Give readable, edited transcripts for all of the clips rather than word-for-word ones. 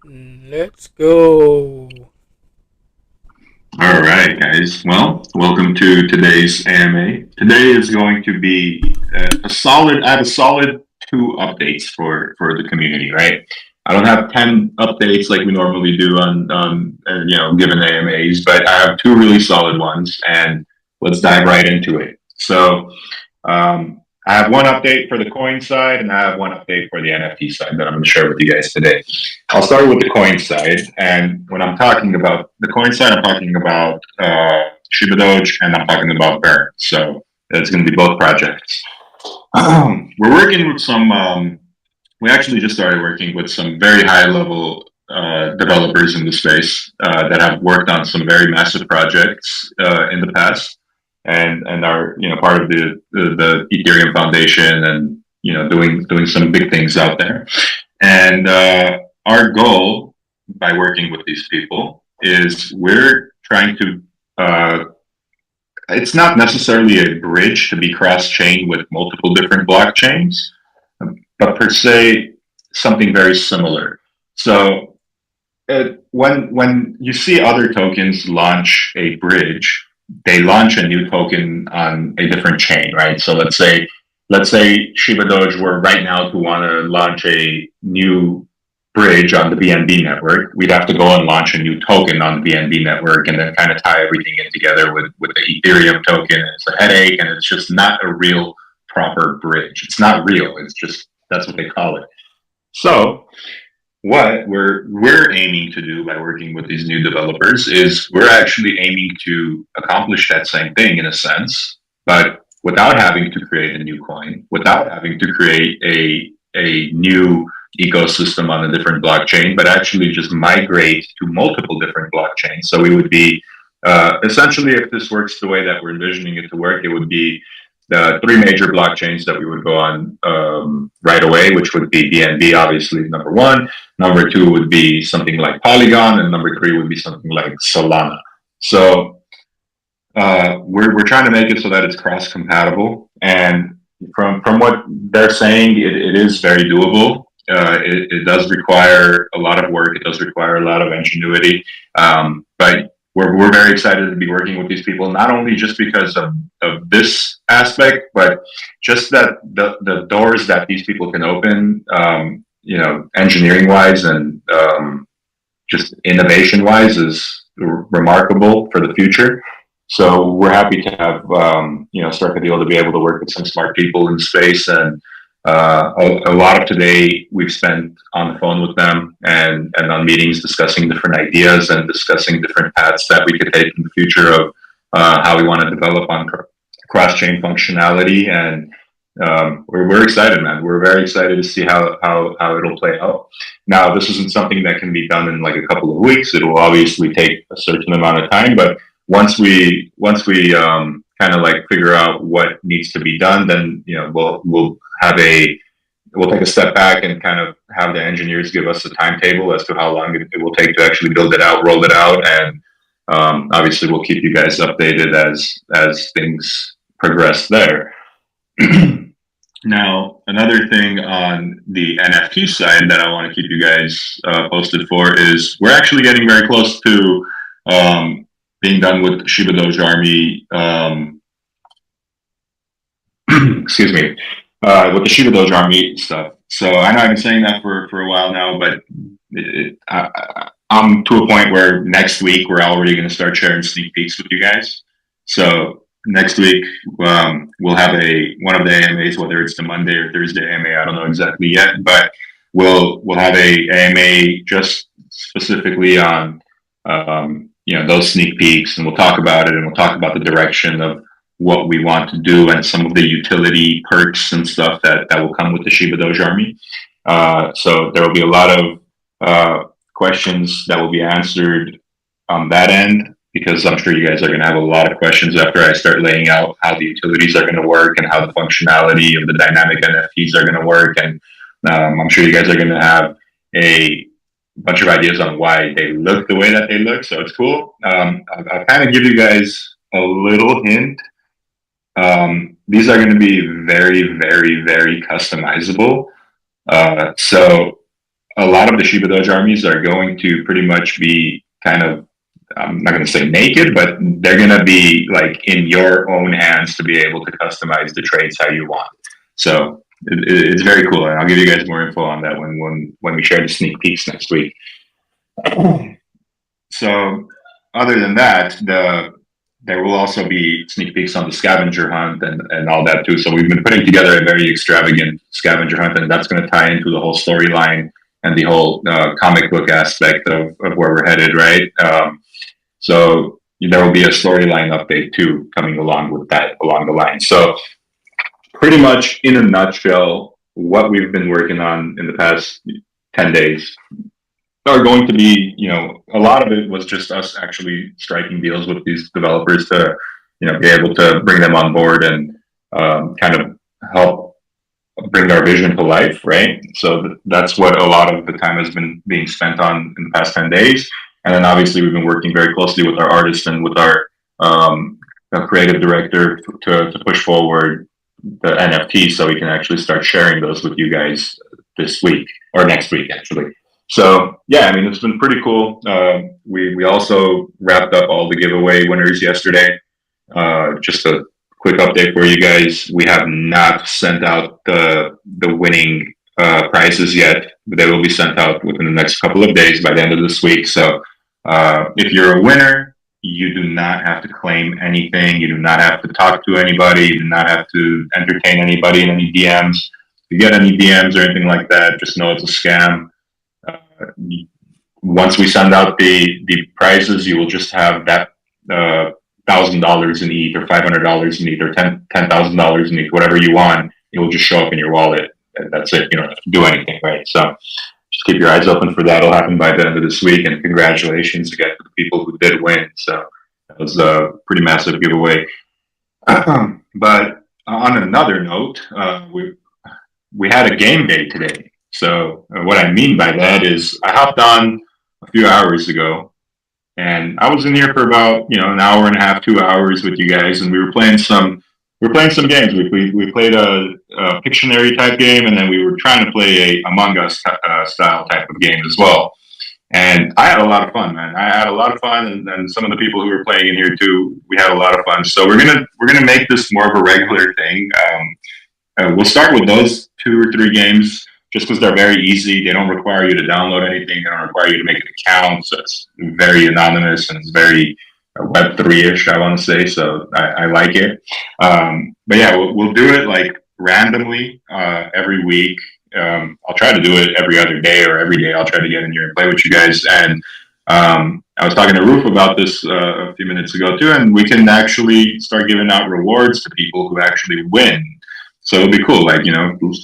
Let's go. All right, guys. Well, welcome to today's AMA. Today is going to be a solid. I have a solid two updates for the community. Right. I don't have 10 updates like we normally do on given AMAs, but I have two really solid ones, and let's dive right into it. So, I have one update for the coin side, and I have one update for the NFT side that I'm going to share with you guys today. I'll start with the coin side. And when I'm talking about the coin side, I'm talking about Shibadoge and I'm talking about Burn. So it's going to be both projects. We're working with we actually just started working with some very high level developers in the space that have worked on some very massive projects in the past and are part of the Ethereum Foundation and doing some big things out there. And our goal by working with these people is we're trying to. It's not necessarily a bridge to be cross-chain with multiple different blockchains, but per se something very similar. So when you see other tokens launch a bridge, they launch a new token on a different chain, right? So let's say Shiba Doge were right now to want to launch a new bridge on the BNB network, we'd have to go and launch a new token on the BNB network and then kind of tie everything in together with the Ethereum token. And it's a headache and it's just not a real proper bridge. It's not real. It's just that's what they call it. So what we're aiming to do by working with these new developers is we're actually aiming to accomplish that same thing in a sense, but without having to create a new coin, without having to create a new ecosystem on a different blockchain, but actually just migrate to multiple different blockchains. So we would be essentially, if this works the way that we're envisioning it to work, it would be the three major blockchains that we would go on right away, which would be BNB, obviously, number one. Number two would be something like Polygon, and number three would be something like Solana. So we're trying to make it so that it's cross compatible, and from what they're saying, it is very doable. It does require a lot of work. It does require a lot of ingenuity, but we're very excited to be working with these people, not only just because of this aspect, but just that the doors that these people can open, engineering wise and just innovation wise, is remarkable for the future. So we're happy to have struck a deal to be able to work with some smart people in space, and a lot of today we've spent on the phone with them and on meetings discussing different ideas and discussing different paths that we could take in the future of how we want to develop on cross-chain functionality. And we're excited, man. We're very excited to see how it'll play out. Now, this isn't something that can be done in like a couple of weeks. It will obviously take a certain amount of time, but once we kind of like figure out what needs to be done, then we'll have we'll take a step back and kind of have the engineers give us a timetable as to how long it will take to actually build it out, roll it out, and obviously we'll keep you guys updated as things progress there. Now, another thing on the NFT side that I want to keep you guys posted for is we're actually getting very close to being done with Shiba Doge Army. Excuse me, with the Shiba Doge Army stuff. So I know I've been saying that for a while now, but I'm to a point where next week we're already going to start sharing sneak peeks with you guys. So next week we'll have one of the AMAs, whether it's the Monday or Thursday AMA, I don't know exactly yet, but we'll have a AMA just specifically on those sneak peeks, and we'll talk about it, and we'll talk about the direction of what we want to do and some of the utility perks and stuff that will come with the Shiba Doge Army. So there will be a lot of questions that will be answered on that end, because I'm sure you guys are going to have a lot of questions after I start laying out how the utilities are going to work and how the functionality of the dynamic NFTs are going to work. And I'm sure you guys are going to have a bunch of ideas on why they look the way that they look. So it's cool. I'll kind of give you guys a little hint. These are going to be very, very, very customizable. So a lot of the Shibadoge armies are going to pretty much be kind of, I'm not going to say naked, but they're going to be like in your own hands to be able to customize the trades how you want. So it's very cool, and I'll give you guys more info on that when we share the sneak peeks next week. So other than that, there will also be sneak peeks on the scavenger hunt and all that too. So we've been putting together a very extravagant scavenger hunt, and that's going to tie into the whole storyline and the whole comic book aspect of where we're headed, right? So there will be a storyline update too coming along with that along the line. So pretty much in a nutshell, what we've been working on in the past 10 days are going to be, a lot of it was just us actually striking deals with these developers to, be able to bring them on board and kind of help bring our vision to life, right? So that's what a lot of the time has been being spent on in the past 10 days. And then obviously we've been working very closely with our artists and with our creative director to push forward the NFT so we can actually start sharing those with you guys this week or next week, actually. So yeah, I mean, it's been pretty cool. We also wrapped up all the giveaway winners yesterday. Just a quick update for you guys. We have not sent out the winning prizes yet, but they will be sent out within the next couple of days by the end of this week. So if you're a winner, you do not have to claim anything. You do not have to talk to anybody. You do not have to entertain anybody in any DMs. If you get any DMs or anything like that, just know it's a scam. Once we send out the prizes, you will just have that $1,000 in ETH or $500 in ETH or $10,000 in ETH, whatever you want. It will just show up in your wallet. That's it. You don't have to do anything, right? So just keep your eyes open for that. It'll happen by the end of this week. And congratulations again to the people who did win. So that was a pretty massive giveaway. But on another note, we had a game day today. So what I mean by that is I hopped on a few hours ago, and I was in here for about an hour and a half, 2 hours with you guys, and we were playing some games. We played a Pictionary type game, and then we were trying to play a Among Us style type of game as well. And I had a lot of fun, man. I had a lot of fun, and some of the people who were playing in here too, we had a lot of fun. So we're gonna make this more of a regular thing. We'll start with those 2 or 3 games, just because they're very easy. They don't require you to download anything. They don't require you to make an account. So it's very anonymous and it's very Web3-ish, I want to say. So I like it. But yeah, we'll do it like randomly every week. I'll try to do it every other day or every day. I'll try to get in here and play with you guys. And I was talking to Roof about this a few minutes ago too, and we can actually start giving out rewards to people who actually win. So it'll be cool, like,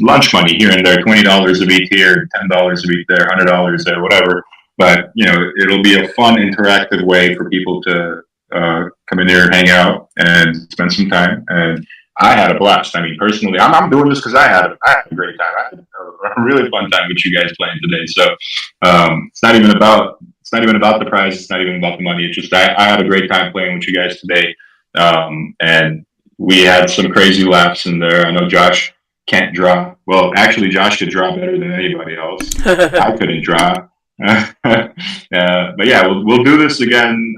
lunch money here and there, $20 of ETH here, $10 of ETH there, $100 there, whatever. But, it'll be a fun, interactive way for people to come in here, hang out, and spend some time. And I had a blast. I mean, personally, I'm doing this because I had a great time. I had a really fun time with you guys playing today. So it's not even about the prize. It's not even about the money. It's just I had a great time playing with you guys today. And we had some crazy laughs in there. I know Josh can't draw. Well, actually, Josh could draw better than anybody else. I couldn't draw. But yeah, we'll do this again.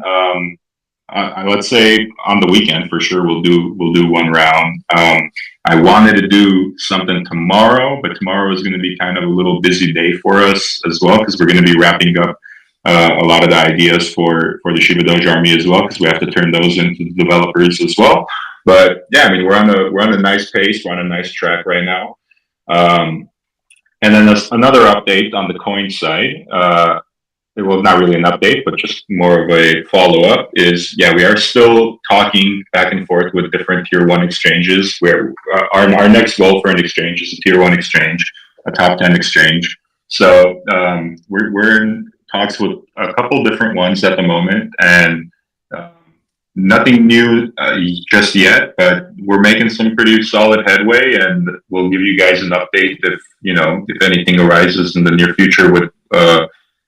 Let's say on the weekend for sure. We'll do one round. I wanted to do something tomorrow, but tomorrow is going to be kind of a little busy day for us as well because we're going to be wrapping up a lot of the ideas for the Shibadoge army as well because we have to turn those into the developers as well. But yeah, I mean, we're on a nice pace. We're on a nice track right now. And then there's another update on the coin side. Well, not really an update, but just more of a follow-up is, yeah, we are still talking back and forth with different tier 1 exchanges where our next goal for an exchange is a tier 1 exchange, a top 10 exchange. So we're in talks with a couple different ones at the moment, and nothing new just yet, but we're making some pretty solid headway, and we'll give you guys an update if anything arises in the near future with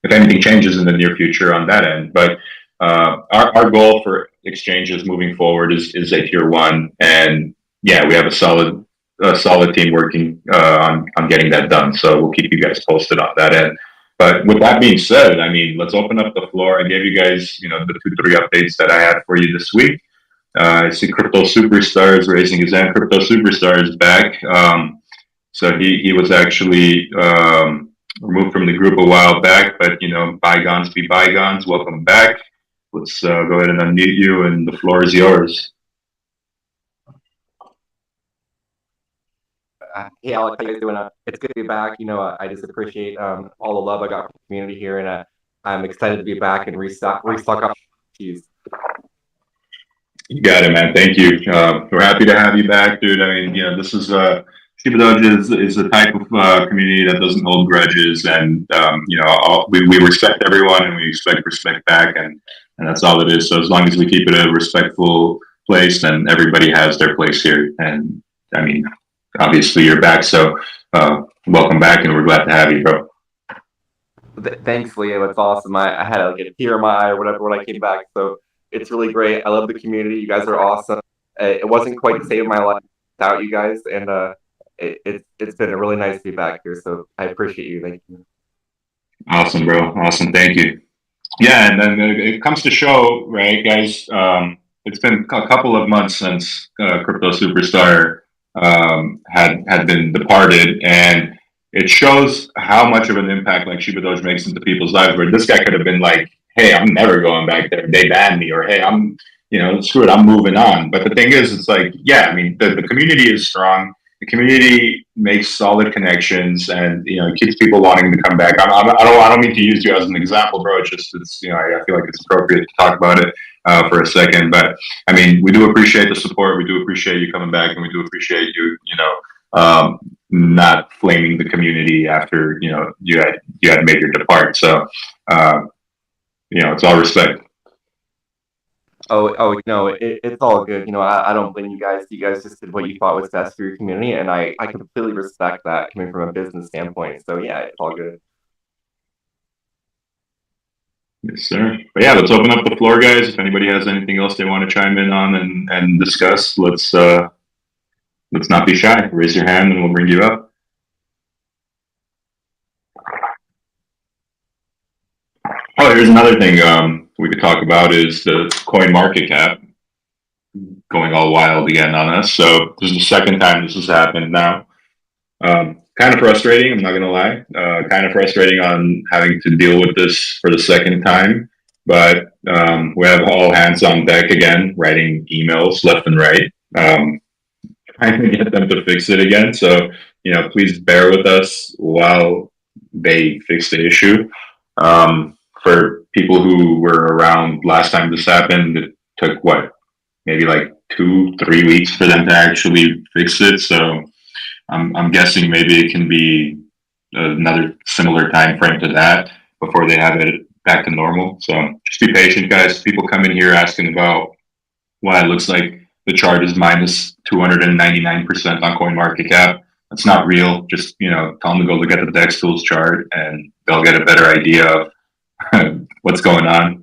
if anything changes in the near future on that end. But our goal for exchanges moving forward is a tier 1, and yeah, we have a solid team working on getting that done. So we'll keep you guys posted on that end. But with that being said, I mean, let's open up the floor. I gave you guys, the 2, 3 updates that I had for you this week. I see Crypto Superstar is raising his hand. Crypto Superstar is back. So he was actually removed from the group a while back, but bygones be bygones. Welcome back. Let's go ahead and unmute you, and the floor is yours. Hey Alex, how you doing? It's good to be back. I just appreciate all the love I got from the community here, and I'm excited to be back and restock up cheese. You got it, man. Thank you. We're happy to have you back, dude. I mean, this is Shibadoge is a type of community that doesn't hold grudges, and we respect everyone, and we expect respect back, and that's all it is. So as long as we keep it a respectful place, then everybody has their place here. And I mean, obviously you're back, so welcome back, and we're glad to have you, bro. Thanks, Leo. It's awesome. I had like a tear in my eye or whatever when I came back, so it's really great. I love the community. You guys are awesome. It wasn't quite to save my life without you guys, and it's been really nice to be back here. So I appreciate you. Thank you. Awesome, bro. Awesome. Thank you. Yeah, and then it comes to show, right, guys? It's been a couple of months since Crypto Superstar had been departed, and it shows how much of an impact like Shibadoge makes into people's lives. Where this guy could have been like, "Hey, I'm never going back there. They banned me," or "Hey, I'm screw it, I'm moving on." But the thing is, it's like, yeah, I mean, the community is strong. The community makes solid connections, and it keeps people wanting to come back. I don't mean to use you as an example, bro. It's I feel like it's appropriate to talk about it for a second. But I mean, we do appreciate the support. We do appreciate you coming back, and we do appreciate you, not flaming the community after you had made your depart. So it's all respect. Oh no, it's all good. I don't blame you guys. You guys just did what you thought was best for your community, and I completely respect that coming from a business standpoint. So yeah, it's all good. Yes, sir. But yeah, let's open up the floor, guys. If anybody has anything else they want to chime in on and discuss, let's not be shy. Raise your hand, and we'll bring you up. Oh, here's another thing we could talk about is the coin market cap going all wild again on us. So this is the second time this has happened now. Kind of frustrating, I'm not going to lie. Kind of frustrating on having to deal with this for the second time. But we have all hands on deck again, writing emails left and right, trying to get them to fix it again. So, please bear with us while they fix the issue. For people who were around last time this happened, it took maybe like 2-3 weeks for them to actually fix it. So I'm guessing maybe it can be another similar time frame to that before they have it back to normal. So just be patient, guys. People come in here asking about why it looks like the chart is minus 299% on CoinMarketCap. That's not real. Just tell them to go look at the Dextools chart, and they'll get a better idea of what's going on.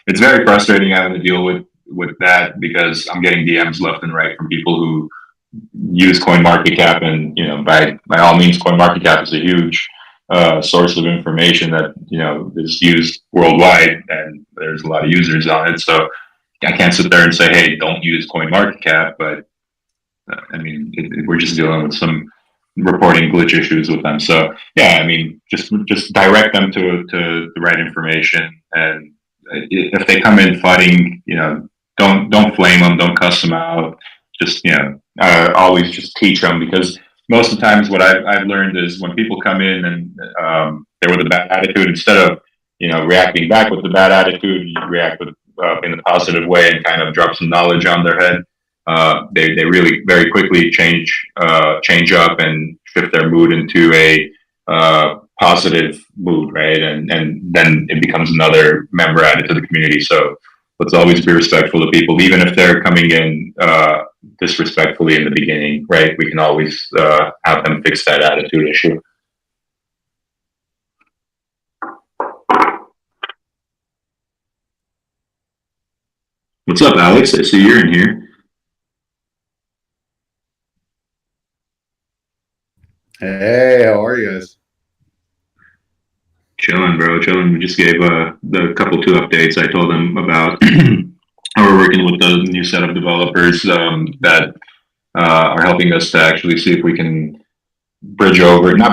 It's very frustrating having to deal with that because I'm getting DMs left and right from people who use CoinMarketCap, and by all means, CoinMarketCap is a huge source of information that is used worldwide, and there's a lot of users on it. So I can't sit there and say, "Hey, don't use CoinMarketCap," but I mean, we're just dealing with some reporting glitch issues with them. So yeah, I mean, just direct them to the right information, and if they come in fighting, don't flame them, don't cuss them out. Just always just teach them, because most of the times what I've learned is when people come in and they're with a bad attitude, instead of reacting back with the bad attitude, you react with in a positive way and kind of drop some knowledge on their head. They really very quickly change up and shift their mood into a positive mood, right? And then it becomes another member added to the community. So let's always be respectful to people, even if they're coming in disrespectfully in the beginning, right? We can always have them fix that attitude issue. What's up, Alex? I see you're in here. Hey, how are you guys? Chilling, bro, chilling. We just gave the couple two updates. I told them about how we're working with the new set of developers that are helping us to actually see if we can not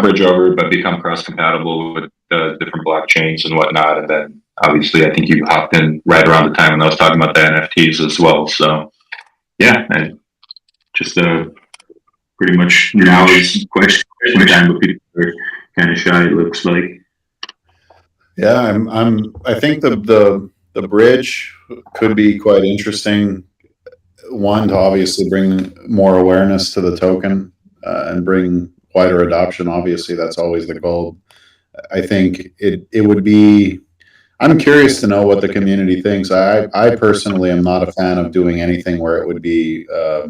bridge over, but become cross compatible with the different blockchains and whatnot. And then obviously, I think you hopped in right around the time when I was talking about the NFTs as well. So yeah, I just pretty much now is question time, but people are kind of shy. It looks like. Yeah, I think the bridge could be quite interesting. One, to obviously bring more awareness to the token and bring wider adoption. Obviously, that's always the goal. I think it would be. I'm curious to know what the community thinks. I personally am not a fan of doing anything where it would be a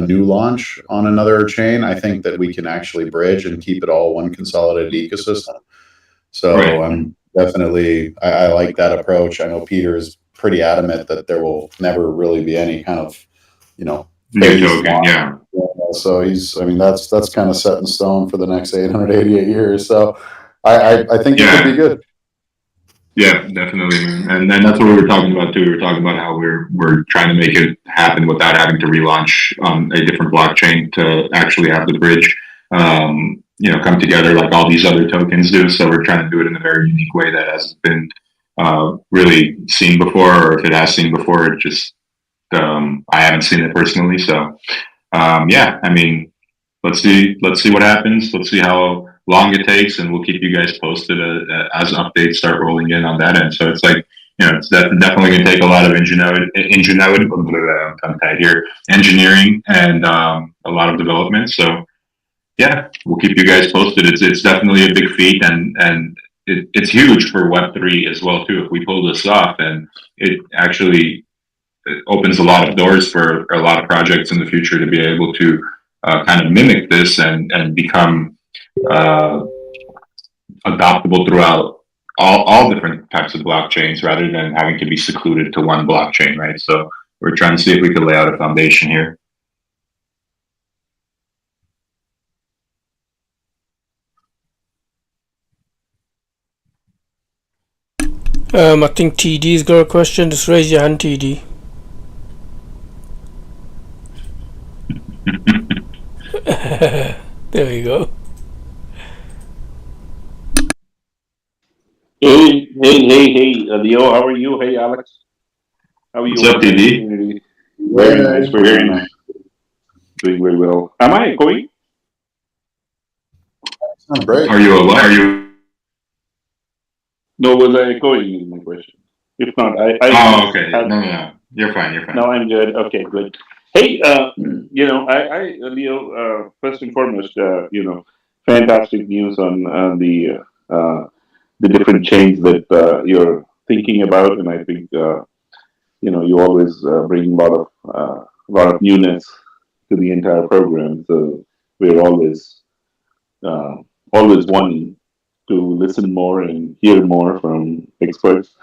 new launch on another chain. I think that we can actually bridge and keep it all one consolidated ecosystem. So Right. I'm definitely, I like that approach. I know Peter is pretty adamant that there will never really be any kind of, New phase token, launch. yeah. So that's kind of set in stone for the next 888 years. So I think it could be good. Yeah, definitely, man. And then that's what we were talking about too. We were talking about how we're trying to make it happen without having to relaunch a different blockchain to actually have the bridge, come together like all these other tokens do. So we're trying to do it in a very unique way that hasn't been really seen before, or if it has seen before, it just I haven't seen it personally. So yeah, I mean, let's see what happens. Let's see how long it takes, and we'll keep you guys posted as updates start rolling in on that end. So it's like, it's definitely going to take a lot of I'm tight here, engineering and a lot of development. So yeah, we'll keep you guys posted. It's definitely a big feat, and it's huge for Web3 as well too. If we pull this off, and it actually it opens a lot of doors for a lot of projects in the future to be able to kind of mimic this and become adoptable throughout all different types of blockchains rather than having to be secluded to one blockchain, right? So we're trying to see if we can lay out a foundation here. I think TD's got a question. Just raise your hand, TD. There we go. Hey, Leo, how are you? Hey, Alex. How are you? What's up, TD? Very nice, very nice. Doing very well. Am I echoing? Sounds great. Are you a what? Are you? No, was I echoing is my question. If not, Oh, okay. No. You're fine. No, I'm good. Okay, good. Hey, Leo, first and foremost, fantastic news on the different chains that you're thinking about, and I think you always bring a lot of newness to the entire program. So we're always wanting to listen more and hear more from experts.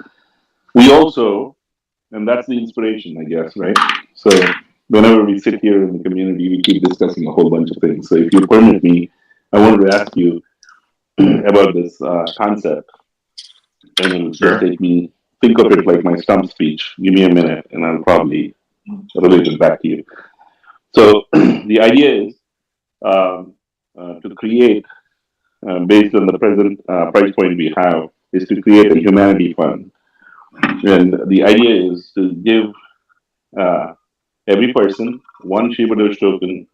We also, and that's the inspiration, I guess, right? So whenever we sit here in the community, we keep discussing a whole bunch of things. So if you permit me, I wanted to ask you about this concept, and it'll just take me, think of it like my stump speech. Give me a minute, and I'll probably relate it back to you. So the idea is to create, based on the present price point we have, is to create a humanity fund. And the idea is to give every person one Shibadoge token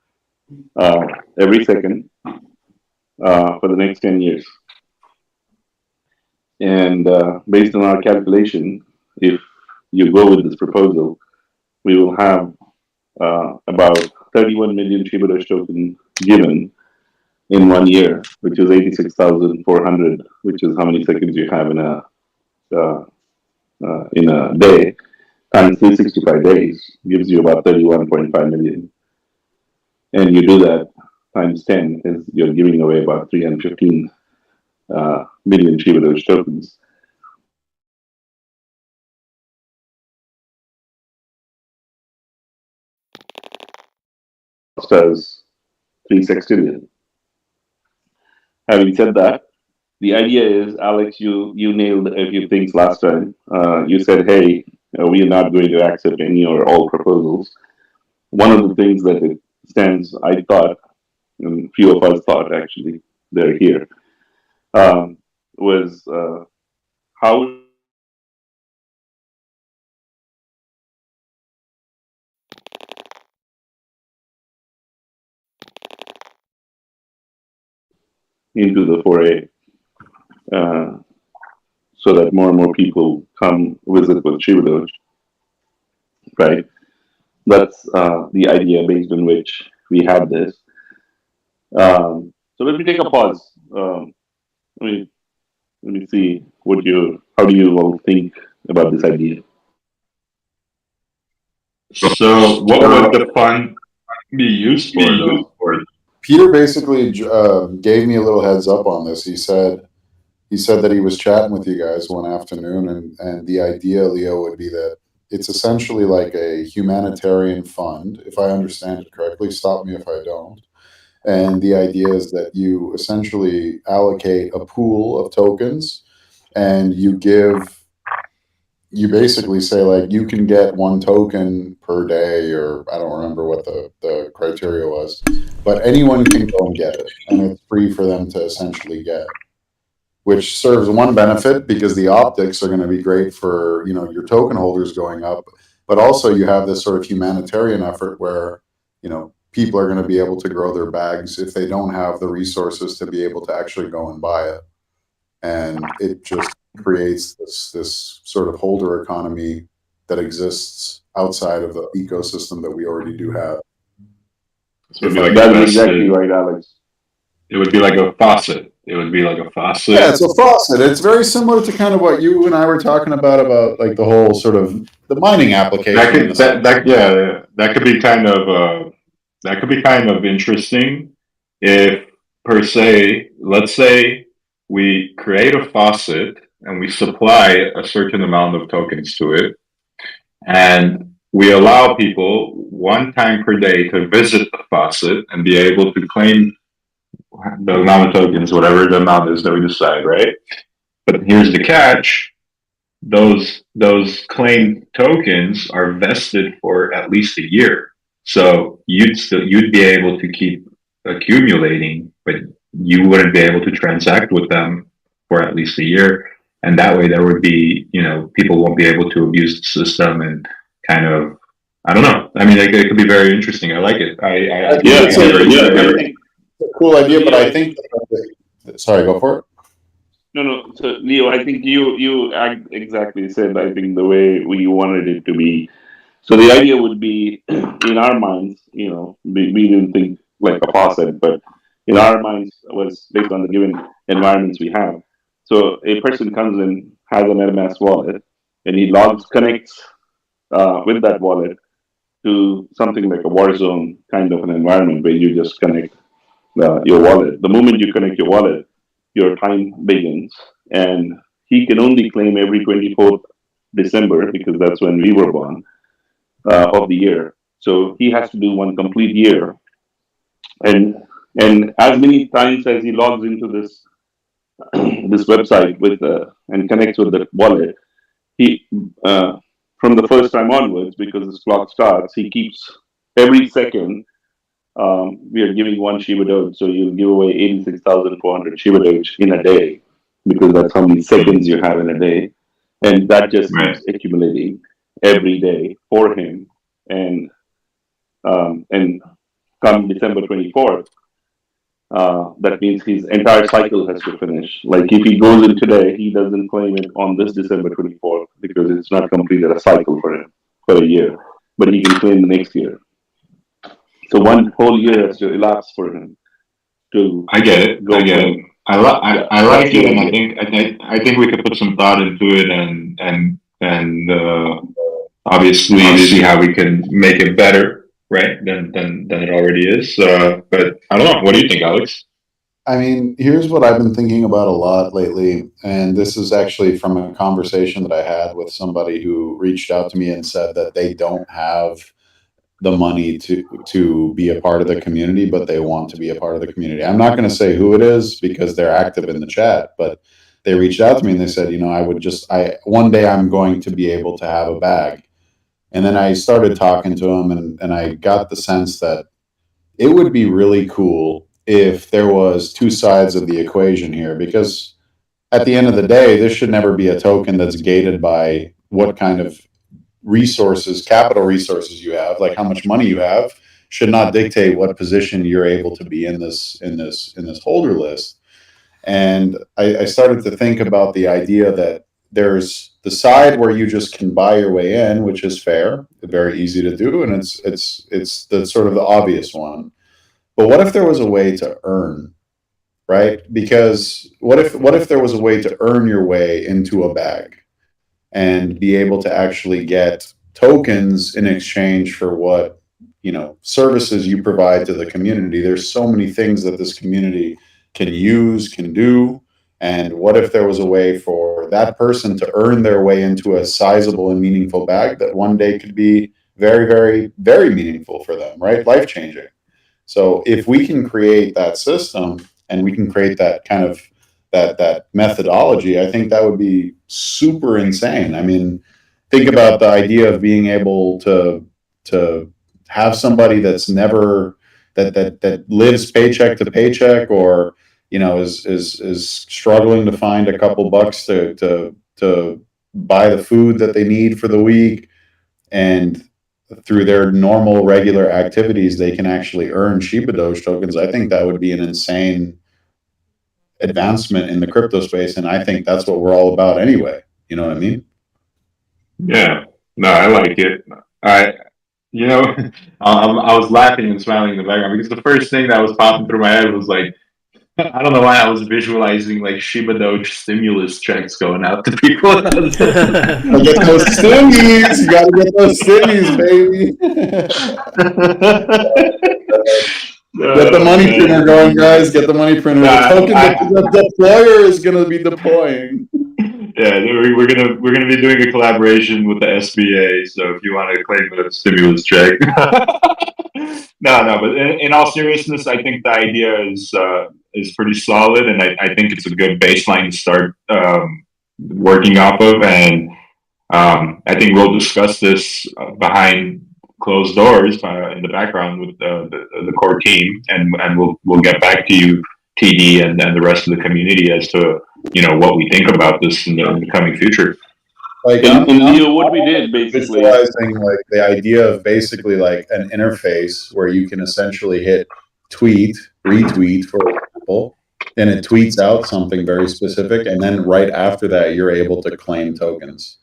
every second for the next 10 years. And based on our calculation, if you go with this proposal, we will have about 31 million Shibadoge tokens given in 1 year, which is 86,400, which is how many seconds you have in a day, times 365 days gives you about 31.5 million. And you do that times 10, is you're giving away about 315 million Shibadoge tokens. Cost us 3 sextillion. Having said that, the idea is, Alex, you nailed a few things last time. You said, hey, we are not going to accept any or all proposals. One of the things that it stands, I thought, and few of us thought actually, they're here, was how into the foray, so that more and more people come visit with Shibadoge, right? That's the idea based on which we had this. So let me take a pause. Let me see how do you all think about this idea? So what would the fund be used for, though? Peter basically gave me a little heads up on this. He said that he was chatting with you guys one afternoon, and the idea, Leo, would be that it's essentially like a humanitarian fund, if I understand it correctly. Stop me if I don't. And the idea is that you essentially allocate a pool of tokens, and you basically say, like, you can get one token per day, or I don't remember what the criteria was, but anyone can go and get it, and it's free for them to essentially get, which serves one benefit because the optics are going to be great for, your token holders going up, but also you have this sort of humanitarian effort where, people are going to be able to grow their bags if they don't have the resources to be able to actually go and buy it. And it just creates this sort of holder economy that exists outside of the ecosystem that we already do have. So like that's exactly right, Alex. It would be like a faucet. Yeah, it's a faucet. It's very similar to kind of what you and I were talking about like the whole sort of the mining application. That could be kind of interesting if, per se, let's say we create a faucet and we supply a certain amount of tokens to it, and we allow people one time per day to visit the faucet and be able to claim the amount of tokens, whatever the amount is that we decide, right? But here's the catch. Those claimed tokens are vested for at least a year. So you'd be able to keep accumulating, but you wouldn't be able to transact with them for at least a year. And that way there would be, people won't be able to abuse the system and kind of, I don't know. I mean, it could be very interesting. I like it. It's a cool idea, but I think, sorry, go for it. No. So Leo, I think you exactly said, I think, the way we wanted it to be. So the idea would be, in our minds, we didn't think like a faucet, but in our minds was based on the given environments we have. So a person comes in, has an MMS wallet, and he connects with that wallet to something like a war zone kind of an environment where you just connect your wallet. The moment you connect your wallet, your time begins, and he can only claim every 24th December, because that's when we were born, of the year. So he has to do one complete year, and as many times as he logs into this this website with and connects with the wallet, he from the first time onwards, because this clock starts, he keeps every second. We are giving one Shibadoge, so you'll give away 86,400 Shibadoge in a day, because that's how many seconds you have in a day, and that just keeps accumulating every day for him. And come December 24th, that means his entire cycle has to finish. Like if he goes in today, he doesn't claim it on this December 24th because it's not completed a cycle for him for a year, but he can claim the next year. So one whole year has to elapse for him to. I get it. I like it, and I think we could put some thought into it, and obviously see how we can make it better, right? Than it already is. But I don't know. What do you think, Alex? I mean, here's what I've been thinking about a lot lately, and this is actually from a conversation that I had with somebody who reached out to me and said that they don't have the money to be a part of the community, but they want to be a part of the community. I'm not going to say who it is because they're active in the chat, but they reached out to me and they said, one day I'm going to be able to have a bag. And then I started talking to them, and I got the sense that it would be really cool if there was two sides of the equation here, because at the end of the day, this should never be a token that's gated by what kind of capital resources you have, like how much money you have, should not dictate what position you're able to be in this holder list. And I started to think about the idea that there's the side where you just can buy your way in, which is fair, very easy to do, and it's the sort of the obvious one. But what if there was a way to earn, right? Because what if there was a way to earn your way into a bag and be able to actually get tokens in exchange for what, services you provide to the community? There's so many things that this community can do. And what if there was a way for that person to earn their way into a sizable and meaningful bag that one day could be very, very, very meaningful for them, right? Life-changing. So if we can create that system and we can create that kind of that methodology, I think that would be super insane. I mean, think about the idea of being able to have somebody that's never that lives paycheck to paycheck, or is struggling to find a couple bucks to buy the food that they need for the week, and through their normal regular activities they can actually earn Shibadoge tokens. I think that would be an insane advancement in the crypto space, and I think that's what we're all about anyway. You know what I mean? Yeah, no, I like it. I was laughing and smiling in the background because the first thing that was popping through my head was like, I don't know why I was visualizing like Shibadoge stimulus checks going out to people. Get those stimmies, you gotta get those stimmies, baby. Get the money printer going, guys. Get the money printer. The token the deployer is gonna be deploying. Yeah, we're gonna be doing a collaboration with the SBA. So if you want to claim the stimulus check, no. But in all seriousness, I think the idea is pretty solid, and I think it's a good baseline to start working off of. And I think we'll discuss this behind closed doors in the background with the core team, and we'll get back to you, TD, and the rest of the community as to what we think about this in the coming future. Like Leo, what we did basically, visualizing like the idea of basically like an interface where you can essentially hit tweet, retweet, for example, and it tweets out something very specific, and then right after that you're able to claim tokens,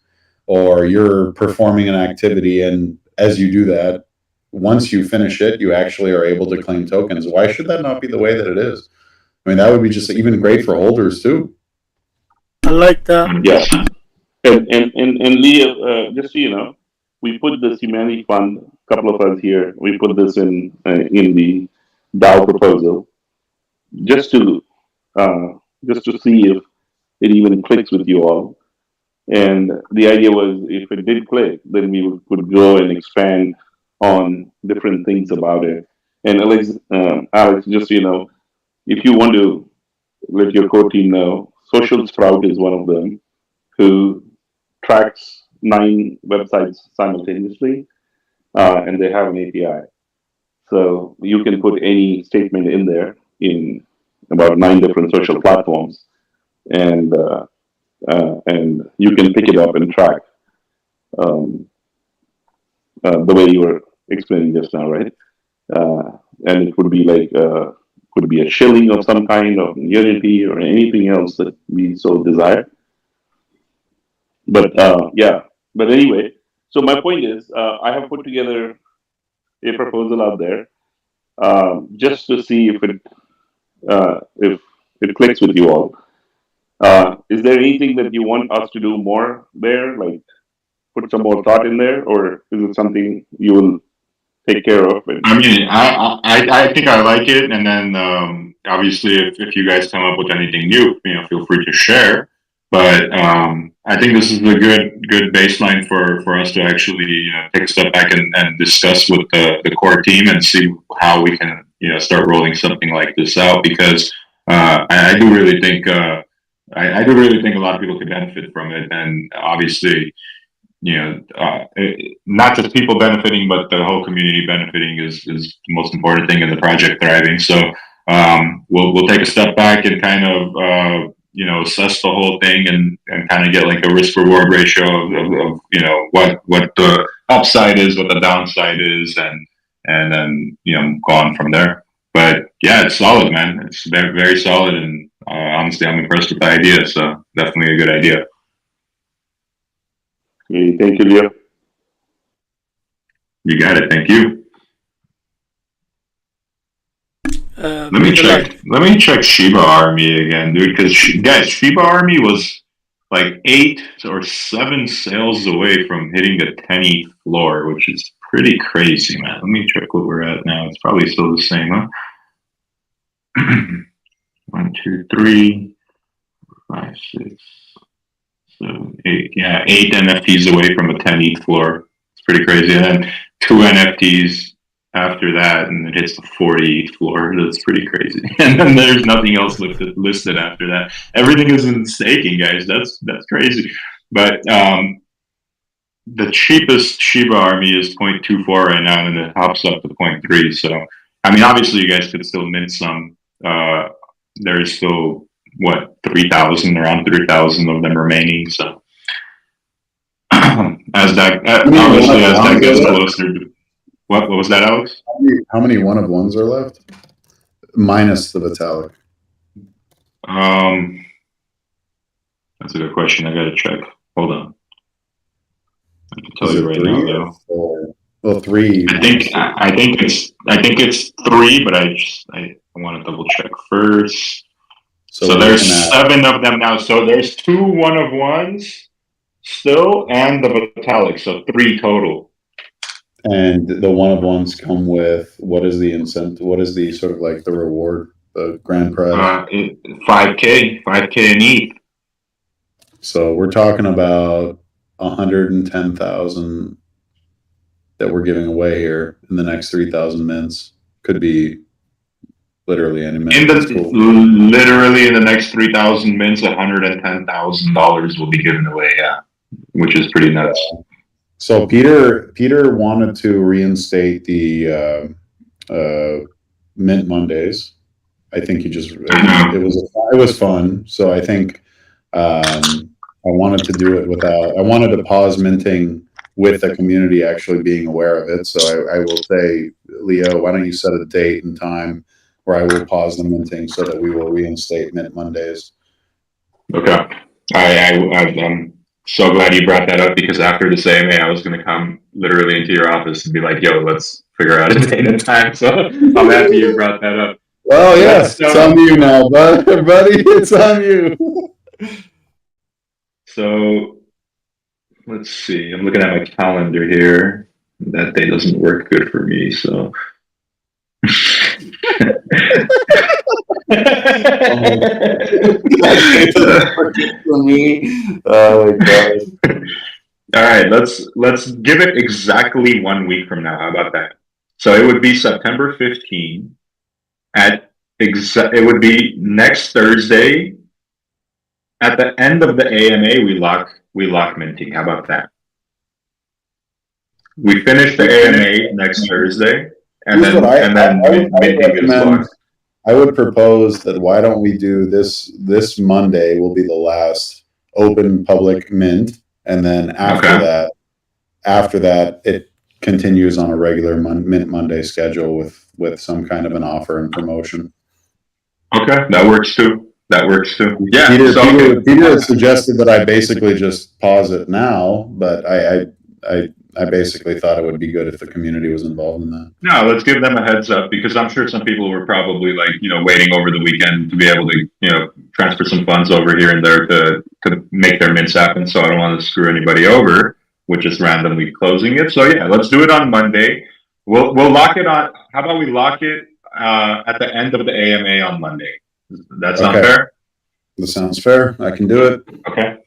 or you're performing an activity, and as you do that, once you finish it, you actually are able to claim tokens. Why should that not be the way that it is? I mean, that would be just even great for holders too. I like that. Yes. And Leo, just so you know, we put this humanity fund, a couple of us here, we put this in the DAO proposal just to see if it even clicks with you all. And the idea was, if it did click, then we would go and expand on different things about it. And Alex, just so you know, if you want to let your core team know, Social Sprout is one of them, who tracks 9 websites simultaneously, and they have an API. So you can put any statement in there in about 9 different social platforms, and you can pick it up and track the way you were explaining just now, right? And it would be like could be a shilling of some kind, of Unity, or anything else that we so desire. But but anyway, so my point is, I have put together a proposal out there just to see if it clicks with you all. Is there anything that you want us to do more there, like put some more thought in there, or is it something you will take care of? I mean, I think I like it, and then obviously if you guys come up with anything new, feel free to share. But I think this is a good baseline for us to actually take a step back and discuss with the core team and see how we can start rolling something like this out, because I do really think I do really think a lot of people could benefit from it, and obviously not just people benefiting, but the whole community benefiting is the most important thing in the project thriving. So we'll take a step back and kind of assess the whole thing and kind of get like a risk reward ratio of what the upside is, what the downside is, and then go on from there. But yeah, it's solid, man. It's very, very solid, and honestly, I'm impressed with the idea. So definitely a good idea. Okay, thank you, Leo. You got it. Thank you. Let me check Shiba Army again, dude. Because guys, Shiba Army was like 8 or 7 sales away from hitting the 10 ETH floor, which is pretty crazy, man. Let me check what we're at now. It's probably still the same, huh? 1, 2, 3, 5, 6, 7, 8. Yeah, 8 NFTs away from a 10 ETH floor. It's pretty crazy. And then 2 NFTs after that, and it hits the 40 ETH floor. That's pretty crazy. And then there's nothing else listed after that. Everything is in staking, guys. That's crazy. But the cheapest Shiba Army is 0.24 right now, and it hops up to 0.3. So, I mean, obviously, you guys could still mint some. There is still, what, 3,000, around 3,000 of them remaining. So, as that gets closer to. What was that, Alex? How many one of ones are left? Minus the Vitalik. That's a good question. I gotta check. Hold on. I can tell you right now, though. Well, 3. I think it's 3, but I want to double check first. So there's 7 of them now. So there's 2 one of ones still, and the Vitalik. So 3 total. And the one of ones come with, what is the incentive? What is the sort of like the reward, the grand prize? 5K in ETH. So we're talking about 110,000 that we're giving away here in the next 3,000 mints. Could be literally any minute. Literally in the next 3,000 mints, $110,000 will be given away. Yeah, which is pretty nuts. So Peter wanted to reinstate the Mint Mondays. I think it was fun. So I think I wanted to do it I wanted to pause minting with the community actually being aware of it. So I will say, Leo, why don't you set a date and time where I will pause the minting so that we will reinstate Mint Mondays. Okay. I'm so glad you brought that up, because after this AMA, I was going to come literally into your office and be like, yo, let's figure out a date and time. So I'm happy you brought that up. Oh, yes. It's on you now, buddy. It's on you. So let's see. I'm looking at my calendar here. That day doesn't work good for me, so. For me. Oh my god. All right, let's give it exactly 1 week from now. How about that? So it would be September 15th it would be next Thursday. At the end of the AMA, we lock minting. How about that? We finish the AMA next Thursday, and then minting is locked. I would propose that why don't we do this Monday will be the last open public mint, and then after that it continues on a regular Mint Monday schedule with some kind of an offer and promotion. Okay, that works too. Yeah. Peter suggested that I basically just pause it now, but I basically thought it would be good if the community was involved in that. No, let's give them a heads up, because I'm sure some people were probably waiting over the weekend to be able to transfer some funds over here and there to make their mints happen. So I don't want to screw anybody over with just randomly closing it. So yeah, let's do it on Monday. We'll lock it on. How about we lock it at the end of the AMA on Monday? That sound fair? That sounds fair. I can do it. Okay,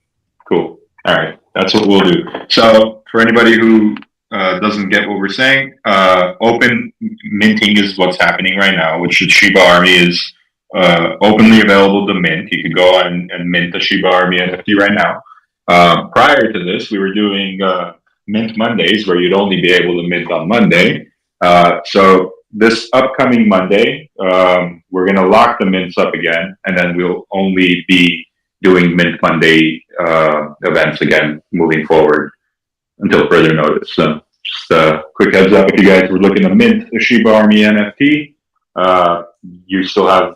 cool. All right, that's what we'll do. So for anybody who doesn't get what we're saying, open minting is what's happening right now, which is Shiba Army is openly available to mint. You could go on and mint the Shiba Army NFT right now. Prior to this, we were doing Mint Mondays, where you'd only be able to mint on Monday. So this upcoming Monday, we're going to lock the mints up again, and then we'll only be doing Mint Monday events again moving forward until further notice. So just a quick heads up, if you guys were looking to mint the Shiba Army NFT, you still have,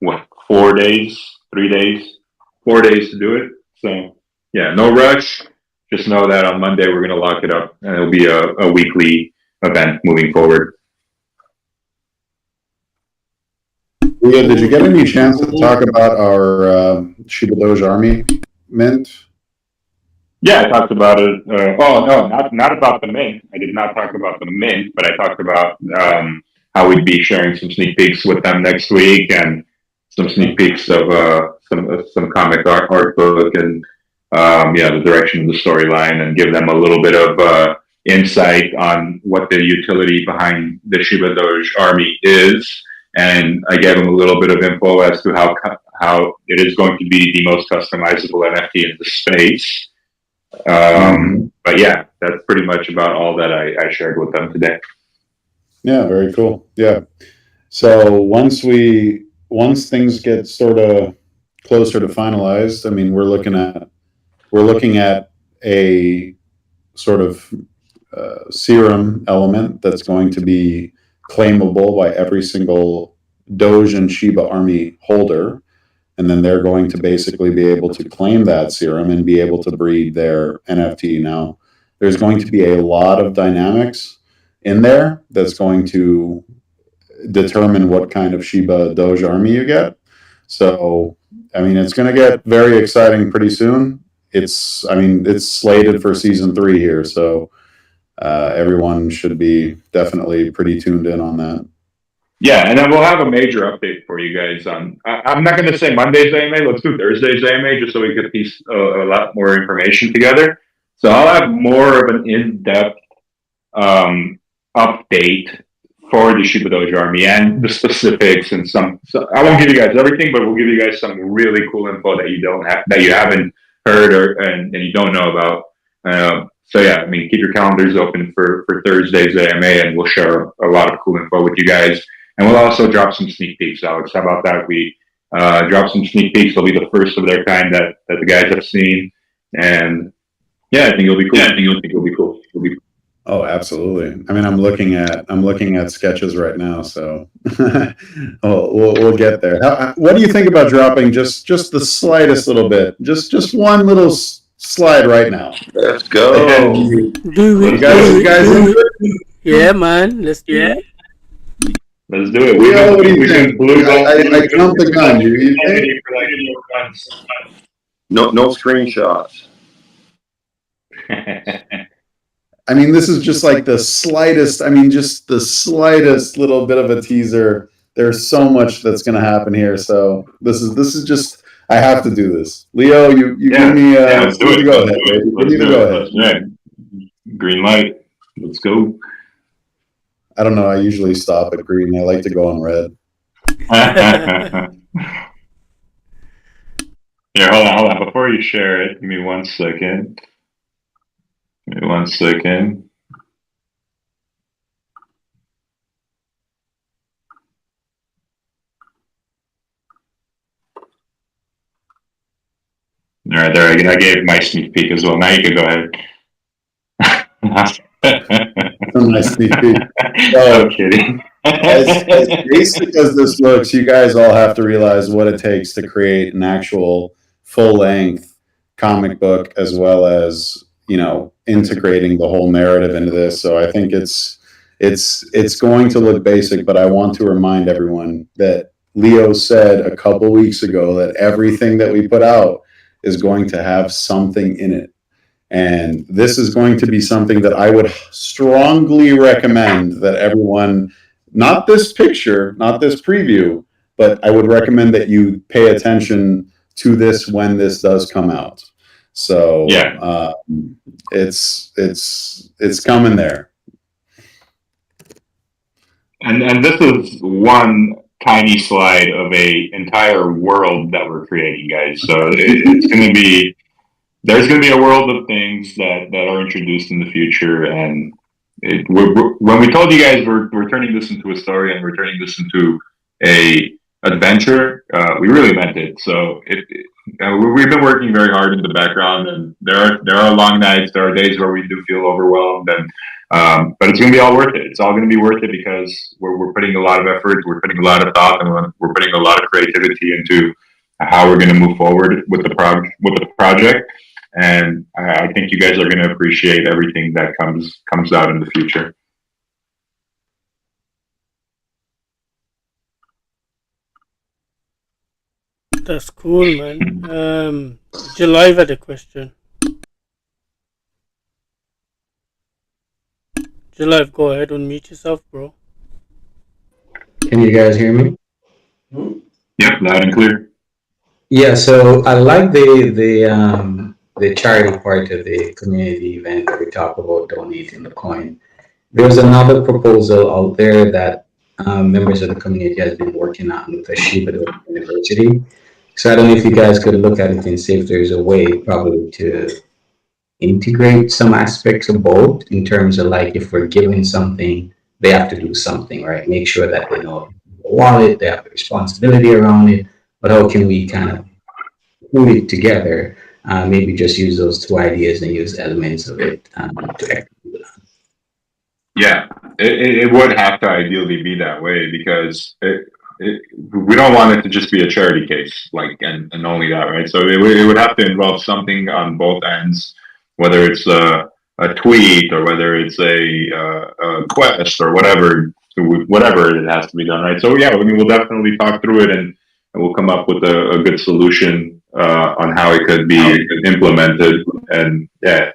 what, 4 days, 3 days, 4 days to do it. So yeah, no rush. Just know that on Monday we're going to lock it up, and it'll be a weekly event moving forward. Leah, did you get any chance to talk about our Shibadoge Army mint? Yeah, I talked about it. Oh no, not about the mint. I did not talk about the mint, but I talked about how we'd be sharing some sneak peeks with them next week, and some sneak peeks of some comic art book, and the direction of the storyline, and give them a little bit of insight on what the utility behind the Shibadoge Army is. And I gave them a little bit of info as to how it is going to be the most customizable NFT in the space. But yeah, that's pretty much about all that I shared with them today. Yeah, very cool. Yeah. So once things get sort of closer to finalized, I mean, we're looking at a sort of serum element that's going to be claimable by every single Doge and Shiba Army holder. And then they're going to basically be able to claim that serum and be able to breed their NFT. Now, there's going to be a lot of dynamics in there that's going to determine what kind of Shiba Doge Army you get. So, I mean, it's going to get very exciting pretty soon. It's slated for season 3 here. So everyone should be definitely pretty tuned in on that. Yeah, and then we'll have a major update for you guys on. I'm not going to say Monday's AMA. Let's do Thursday's AMA, just so we can piece a lot more information together. So I'll have more of an in-depth update for the Shibadoge Army and the specifics, and so I won't give you guys everything, but we'll give you guys some really cool info that you haven't heard and you don't know about. So yeah, I mean, keep your calendars open for Thursday's AMA, and we'll share a lot of cool info with you guys. And we'll also drop some sneak peeks, Alex. How about that? We drop some sneak peeks. They'll be the first of their kind that the guys have seen. And yeah, I think it'll be cool. It'll be cool. Oh, absolutely. I mean, I'm looking at sketches right now, so we'll get there. What do you think about dropping just the slightest little bit, just one little slide right now? Let's go. Do it. You guys Yeah, man. Let's do it. Let's do it. What do you think? I count the gun. You think? No screenshots. I mean, this is just like the slightest. I mean, just the slightest little bit of a teaser. There's so much that's going to happen here. So this is just. I have to do this. Leo, you give me. Let's do it. Go ahead. Yeah. Green light. Let's go. I don't know. I usually stop at green. I like to go on red. Here, hold on. Before you share it, give me 1 second. All right, there. I gave my sneak peek as well. Now you can go ahead. A nice sneak peek. I'm kidding. As basic as this looks, you guys all have to realize what it takes to create an actual full-length comic book, as well as, integrating the whole narrative into this. So I think it's going to look basic, but I want to remind everyone that Leo said a couple weeks ago that everything that we put out is going to have something in it. And this is going to be something that I would strongly recommend that everyone, not this picture, not this preview, but I would recommend that you pay attention to this when this does come out. So Yeah. it's coming there. And this is one tiny slide of a entire world that we're creating, guys. So it's going to be, there's going to be a world of things that are introduced in the future. And when we told you guys we're turning this into a story and we're turning this into a adventure, we really meant it. So we've been working very hard in the background, and there are long nights, there are days where we do feel overwhelmed, and but it's going to be all worth it. It's all going to be worth it because we're putting a lot of effort, we're putting a lot of thought, and we're putting a lot of creativity into how we're going to move forward with the project. And I think you guys are going to appreciate everything that comes out in the future. That's cool, man. July had a question. July, go ahead, unmute yourself, bro. Can you guys hear me? Yep, loud and clear. Yeah, so I like the charity part of the community event where we talk about donating the coin. There's another proposal out there that members of the community has been working on with the Shibadoge University. So I don't know if you guys could look at it and see if there's a way probably to integrate some aspects of both, in terms of like if we're giving something, they have to do something, right? Make sure that they know the wallet, they have the responsibility around it, but how can we kind of put it together? Maybe just use those two ideas and use elements of it to execute. Yeah, it would have to ideally be that way, because we don't want it to just be a charity case, like, and only that, right? So it would have to involve something on both ends, whether it's a tweet or whether it's a quest or whatever it has to be done, right? So yeah, I mean, we'll definitely talk through it, and we'll come up with a good solution on how it could be implemented. And yeah,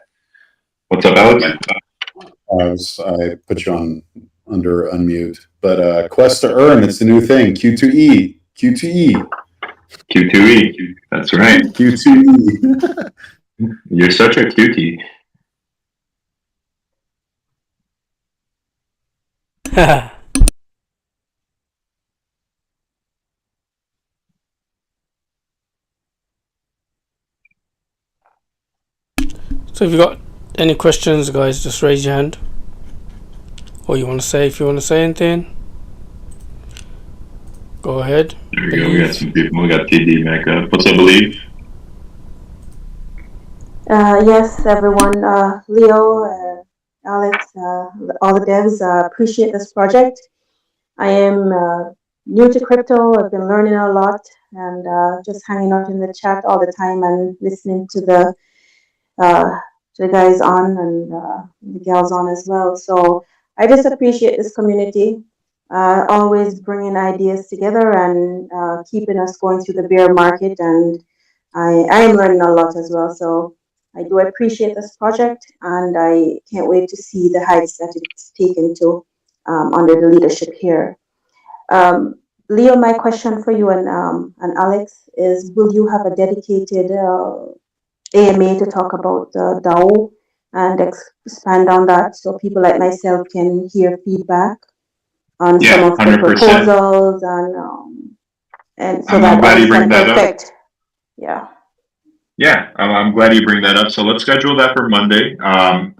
what's up, Alex? I put you on under unmute, but Quest to Earn, it's the new thing. Q2E, Q2E, Q2E. That's right. Q2E. You're such a cutie. So if you got any questions, guys, just raise your hand. Or if you want to say anything, go ahead. There we go. We got some people. We got TD back up. What's up, Believe? Yes, everyone, Leo, Alex, all the devs, appreciate this project. I am new to crypto. I've been learning a lot, and just hanging out in the chat all the time and listening to the guys on, and the gals on as well. So I just appreciate this community, always bringing ideas together and keeping us going through the bear market. And I am learning a lot as well. So I do appreciate this project, and I can't wait to see the heights that it's taken to under the leadership here. Leo, my question for you and Alex is, will you have a dedicated AMA to talk about the DAO and expand on that, so people like myself can hear feedback on some of the 100%. proposals, and so I'm glad you bring that perfect. up. Yeah. Yeah, I'm glad you bring that up. So let's schedule that for Monday. On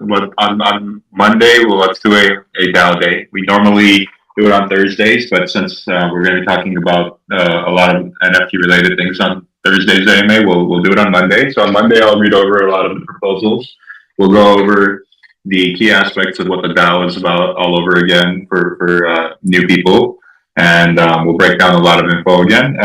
Monday, let's do a DAO day. We normally do it on Thursdays, but since we're going to be talking about a lot of NFT related things on Thursday's AMA, we'll do it on Monday. So on Monday, I'll read over a lot of the proposals. We'll go over the key aspects of what the DAO is about all over again for new people. And we'll break down a lot of info again.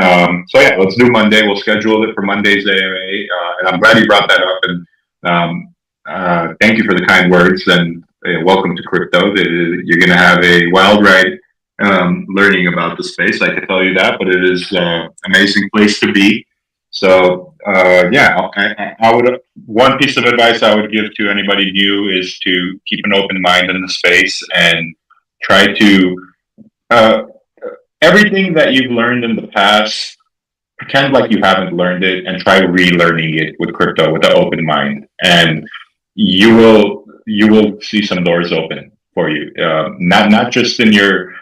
So yeah, let's do Monday. We'll schedule it for Monday's AMA. And I'm glad you brought that up. And thank you for the kind words. And welcome to crypto. You're going to have a wild ride learning about the space. I can tell you that. But it is an amazing place to be. So yeah, I would. One piece of advice I would give to anybody new is to keep an open mind in the space and try to everything that you've learned in the past, pretend like you haven't learned it and try relearning it with crypto with an open mind, and you will see some doors open for you. Not just in your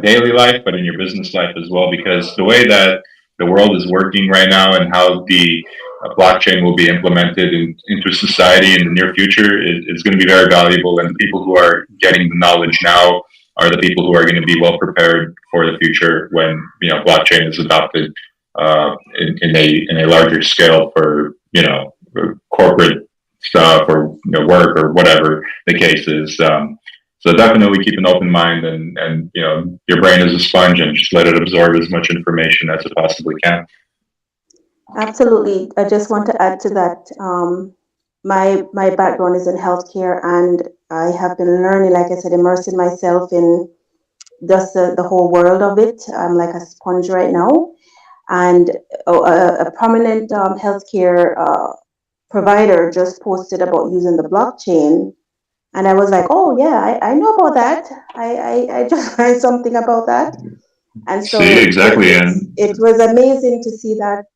daily life, but in your business life as well. Because the way that the world is working right now and how the blockchain will be implemented into society in the near future is going to be very valuable. And the people who are getting the knowledge now are the people who are going to be well prepared for the future when blockchain is adopted in a larger scale for for corporate stuff or work or whatever the case is. So definitely keep an open mind, and your brain is a sponge, and just let it absorb as much information as it possibly can. Absolutely. I just want to add to that. My background is in healthcare, and I have been learning, like I said, immersing myself in just the whole world of it. I'm like a sponge right now. And a prominent healthcare provider just posted about using the blockchain. And I was like, oh, yeah, I know about that. I just learned something about that. And so exactly. It was amazing to see that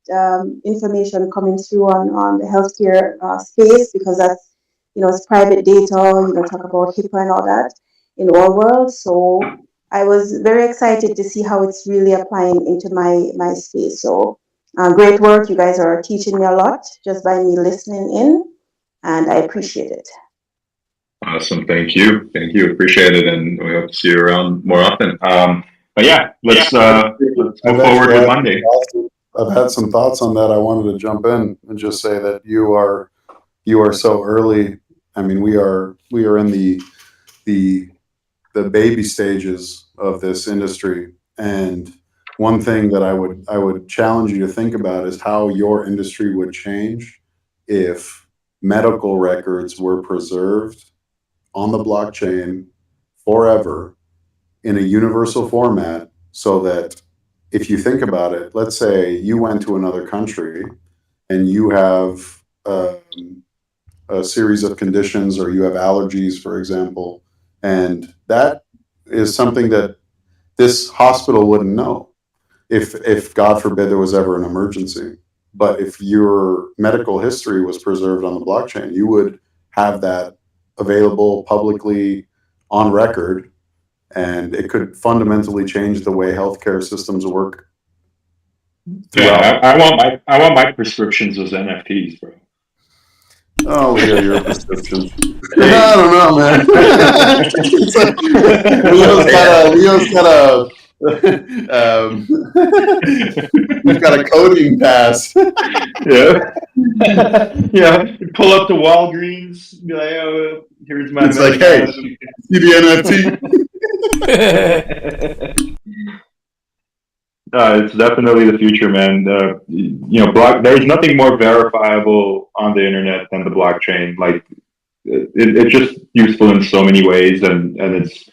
information coming through on the healthcare space, because that's, it's private data, talk about HIPAA and all that in our world. So I was very excited to see how it's really applying into my space. So great work. You guys are teaching me a lot just by me listening in, and I appreciate it. Awesome. Thank you. Appreciate it. And we hope to see you around more often. But yeah, let's move forward with Monday. I've had some thoughts on that. I wanted to jump in and just say that you are so early. I mean, we are in the baby stages of this industry. And one thing that I would challenge you to think about is how your industry would change if medical records were preserved on the blockchain forever in a universal format, so that if you think about it, let's say you went to another country and you have a series of conditions, or you have allergies, for example, and that is something that this hospital wouldn't know if God forbid there was ever an emergency. But if your medical history was preserved on the blockchain, you would have that available publicly on record, and it could fundamentally change the way healthcare systems work. Yeah, I want my prescriptions as NFTs, bro. Oh, Leo, your prescription. I don't know, man. Leo's got a coding pass. Yeah. Yeah. Pull up to Walgreens. Be like, oh, here's my. It's like, hey, see the NFT. It's definitely the future, man. There's nothing more verifiable on the internet than the blockchain. Like, it's just useful in so many ways, and it's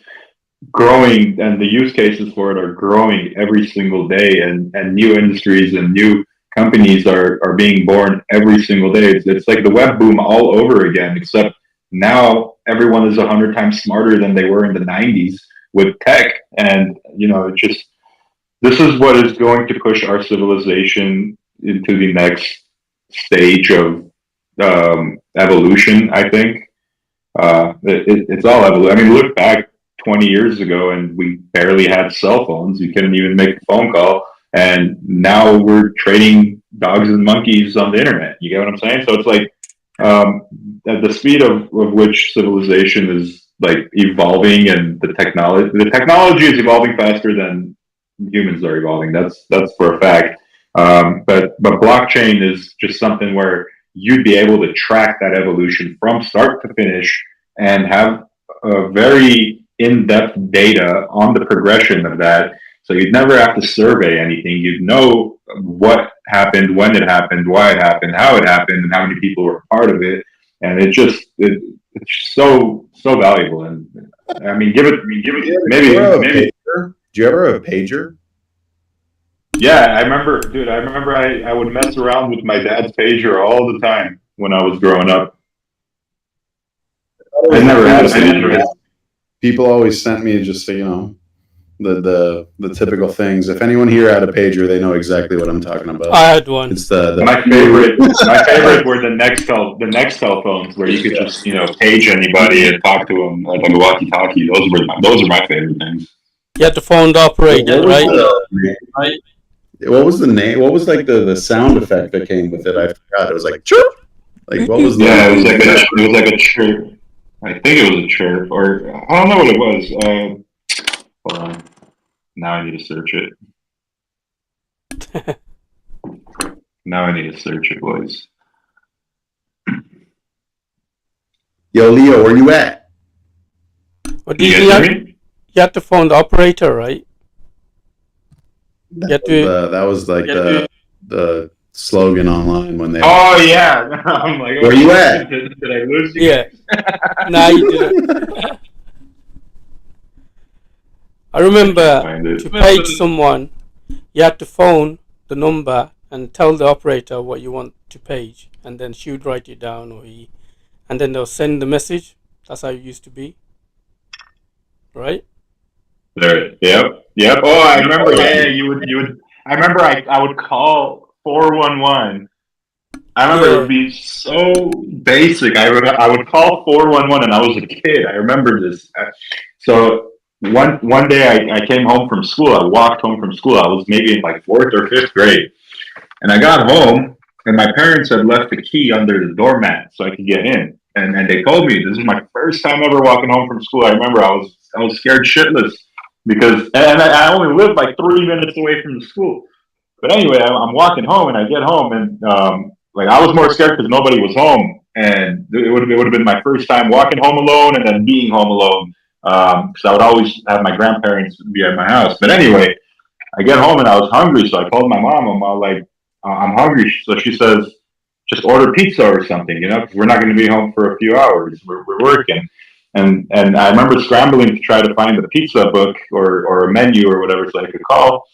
growing, and the use cases for it are growing every single day, and new industries and new companies are being born every single day. It's like the web boom all over again, except now everyone is 100 times smarter than they were in the 90s with tech, and this is what is going to push our civilization into the next stage of evolution, I think. It's all evolution. I mean, look back 20 years ago and we barely had cell phones. You couldn't even make a phone call. And now we're trading dogs and monkeys on the internet. You get what I'm saying? So it's like at the speed of which civilization is like evolving, and the technology is evolving faster than humans are evolving. That's for a fact. But blockchain is just something where you'd be able to track that evolution from start to finish and have a very in-depth data on the progression of that. So you'd never have to survey anything. You'd know what happened, when it happened, why it happened, how it happened, and how many people were part of it. And it's so valuable. And I mean, give it maybe. Do you ever have a pager? Yeah, I remember, dude. I would mess around with my dad's pager all the time when I was growing up. I never had a pager. People always sent me just to, the typical things. If anyone here had a pager, they know exactly what I'm talking about. I had one. It's the My favorite were the Nextel phones where you could just page anybody and talk to them like a walkie-talkie. Those are my favorite things. You had to phone the operator, right? What was the name? What was like the sound effect that came with it? I forgot. It was like chirp. Like what was? Yeah, it was like a chirp. I think it was a chirp, or I don't know what it was. Hold on. Now I need to search it. Now I need to search it, boys. Yo, Leo, where you at? Or You guys hear me? you had to phone the operator, right? That was like the slogan online when they. Oh yeah, I'm like, where you at? Did I lose you? Yeah. Nah, you didn't. I remember to page someone, you had to phone the number and tell the operator what you want to page, and then she would write it down, and then they'll send the message. That's how it used to be, right? There. Yep. Oh, I remember. Yeah, you would. I remember. I would call 411. I remember it would be so basic. I would call 411, and I was a kid. I remember this. So one day I came home from school. I walked home from school. I was maybe in like 4th or 5th grade, and I got home, and my parents had left the key under the doormat so I could get in. And they told me this is my first time ever walking home from school. I remember I was scared shitless because I only lived like 3 minutes away from the school. But anyway, I'm walking home, and I get home, and like I was more scared because nobody was home, and it would have been my first time walking home alone and then being home alone. Because I would always have my grandparents be at my house. But anyway, I get home and I was hungry, so I called my mom. I'm like, I'm hungry. So she says, just order pizza or something, because we're not going to be home for a few hours. We're working. And I remember scrambling to try to find a pizza book or a menu or whatever so I could call.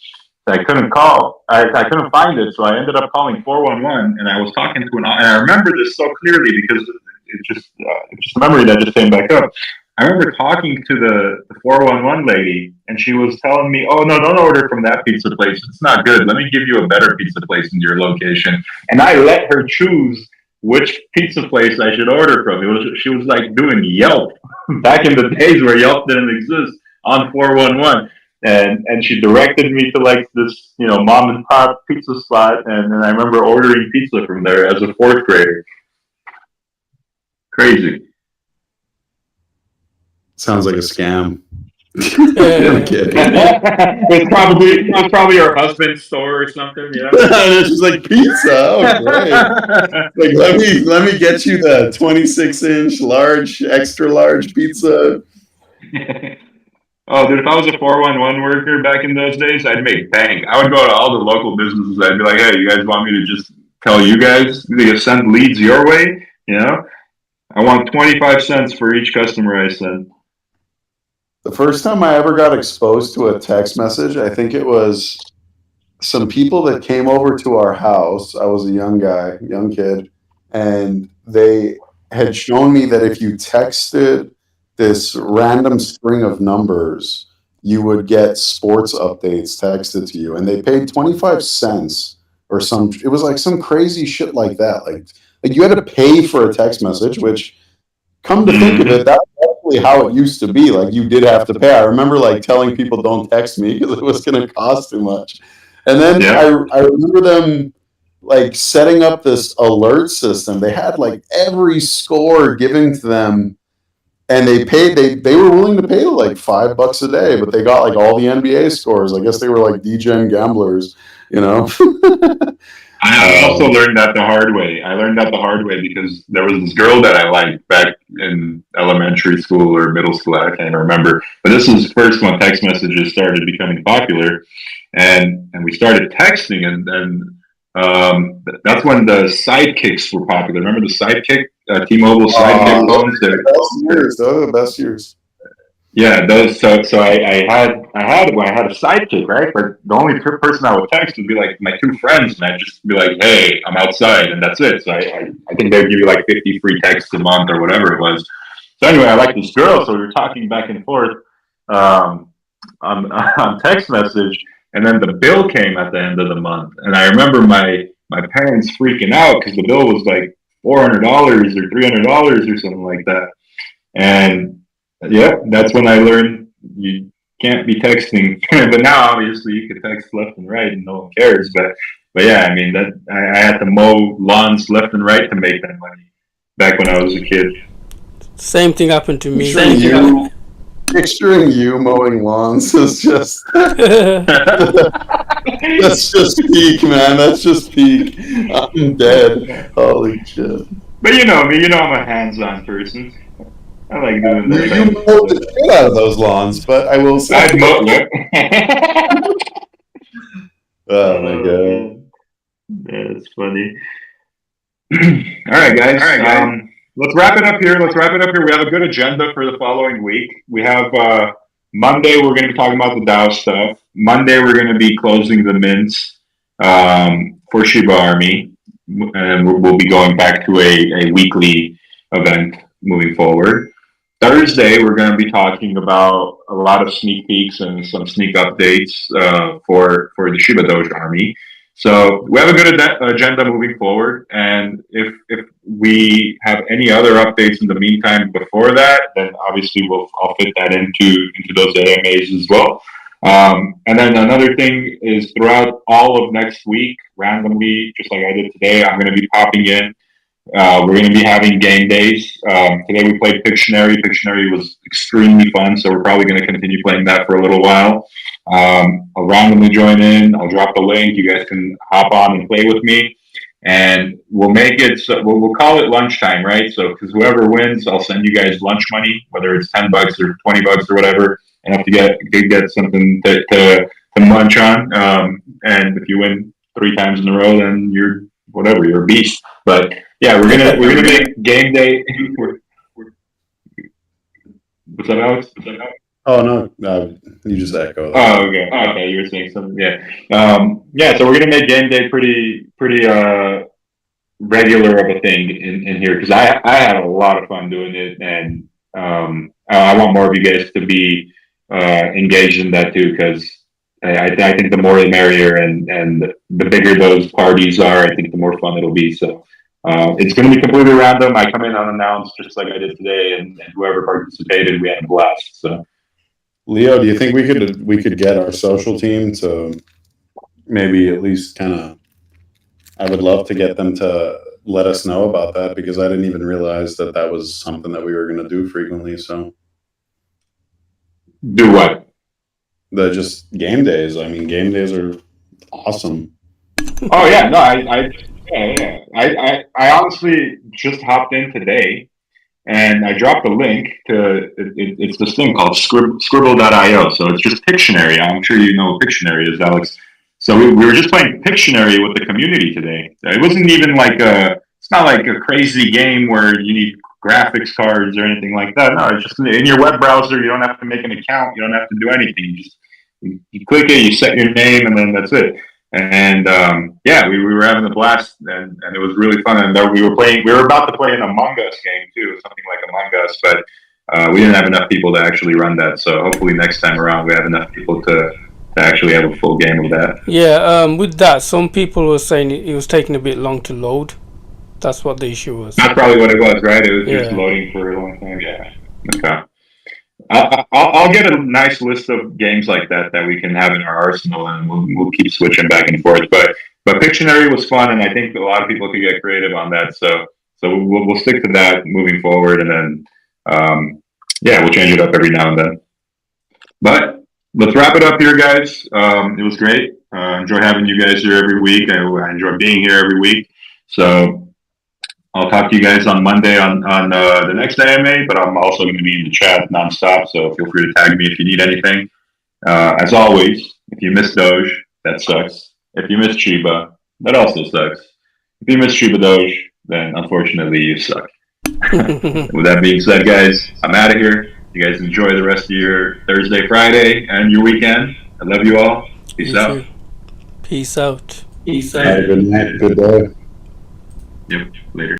I couldn't call. I couldn't find it, so I ended up calling 411, and I was talking to and I remember this so clearly because it's just a memory that just came back up. I remember talking to the 411 lady, and she was telling me, "Oh no, don't order from that pizza place. It's not good. Let me give you a better pizza place in your location." And I let her choose which pizza place I should order from. She was like doing Yelp back in the days where Yelp didn't exist on 411. And she directed me to like this, mom and pop pizza spot, and I remember ordering pizza from there as a 4th grader. Crazy. Sounds like a scam. I'm kidding. It's probably her husband's store or something. It's just like pizza. Oh, great. Like let me get you the 26-inch extra large pizza. Oh, dude, if I was a 411 worker back in those days, I'd make bank. I would go to all the local businesses. I'd be like, hey, you guys want me to just tell you guys to send leads your way? I want 25 cents for each customer I send. The first time I ever got exposed to a text message, I think it was some people that came over to our house. I was a young kid, and they had shown me that if you texted this random string of numbers, you would get sports updates texted to you, and they paid 25 cents or it was like some crazy shit like that. Like you had to pay for a text message, which, come to think of it, that's actually how it used to be. Like you did have to pay. I remember like telling people don't text me because it was going to cost too much. And then I remember them like setting up this alert system. They had like every score given to them, and they were willing to pay like $5 a day, but they got like all the NBA scores. I guess they were like degen gamblers, I also learned that the hard way. I learned that the hard way because there was this girl that I liked back in elementary school or middle school. I can't remember. But this was first when text messages started becoming popular, and we started texting, and that's when the sidekicks were popular. Remember the sidekick, T-Mobile sidekick phones? Those are the best years. Yeah, those. So I had a sidekick, right? But the only person I would text would be like my 2 friends, and I'd just be like, "Hey, I'm outside," and that's it. So I think they'd give you like 50 free texts a month or whatever it was. So anyway, I liked this girl, so we were talking back and forth. on text message, and then the bill came at the end of the month, and I remember my parents freaking out because the bill was like $400 or $300 or something like that. And yeah, that's when I learned you can't be texting. But now obviously you can text left and right and no one cares. But yeah, I mean that I had to mow lawns left and right to make that money back when I was a kid. Same thing happened to me. Picturing you mowing lawns is just that's just peak, man. That's just peak. I'm dead. Holy shit. But you know me, I'm a hands-on person. I like doing that. You mowed the shit out of those lawns, but I will say I'd mow, yep. Oh my god. That's funny. All right, guys. Let's wrap it up here. We have a good agenda for the following week. We have Monday, we're going to be talking about the DAO stuff. Monday, we're going to be closing the mints for Shiba Army. And we'll be going back to a weekly event moving forward. Thursday, we're going to be talking about a lot of sneak peeks and some sneak updates for the Shibadoge Army. So we have a good agenda moving forward, and if we have any other updates in the meantime before that, then obviously I'll fit that into those AMAs as well. And then another thing is throughout all of next week, randomly, just like I did today, I'm going to be popping in. We're going to be having game days. Today we played Pictionary. Pictionary was extremely fun, so we're probably going to continue playing that for a little while. I'll randomly join in. I'll drop the link. You guys can hop on and play with me. And we'll make it, so we'll call it lunchtime, right? So, because whoever wins, I'll send you guys lunch money, whether it's $10 or $20 or whatever, and have to get something to munch on. And if you win 3 times in a row, then you're a beast. But yeah, we're gonna make game day. What's up, Alex? Oh no, you just echoed. Oh, okay. Okay, you were saying something. Yeah. So we're gonna make game day pretty regular of a thing in here because I had a lot of fun doing it, and I want more of you guys to be engaged in that too because I think the more the merrier, and the bigger those parties are, I think the more fun it'll be. So it's going to be completely random. I come in unannounced, just like I did today, and whoever participated, we had a blast. So, Leo, do you think we could get our social team to maybe at least kind of? I would love to get them to let us know about that because I didn't even realize that was something that we were going to do frequently. So, do what? Just game days. I mean, game days are awesome. Oh yeah, no, I honestly just hopped in today, and I dropped a link to it's this thing called Scribble.io. So it's just Pictionary. I'm sure you know what Pictionary is, Alex. So we were just playing Pictionary with the community today. It wasn't even it's not like a crazy game where you need graphics cards or anything like that. No, it's just in your web browser. You don't have to make an account. You don't have to do anything. You click it, you set your name, and then that's it. And we were having a blast, and it was really fun. And we were about to play an Among Us game too, something like Among Us, but we didn't have enough people to actually run that. So hopefully next time around we have enough people to actually have a full game of that. Yeah, with that, some people were saying it was taking a bit long to load. That's what the issue was. That's probably what it was, right? It was just loading for a long time. Yeah. Okay. I'll get a nice list of games like that we can have in our arsenal, and we'll keep switching back and forth. But Pictionary was fun, and I think a lot of people could get creative on that. So we'll stick to that moving forward, and then we'll change it up every now and then. But let's wrap it up here, guys. It was great. Enjoy having you guys here every week. I enjoy being here every week. So I'll talk to you guys on Monday on the next AMA, but I'm also going to be in the chat nonstop, so feel free to tag me if you need anything. As always, if you miss Doge, that sucks. If you miss Shiba, that also sucks. If you miss Shibadoge, then unfortunately you suck. With that being said, guys, I'm out of here. You guys enjoy the rest of your Thursday, Friday, and your weekend. I love you all. Peace out. Peace out. Have a good night. Good day. Yep. Later.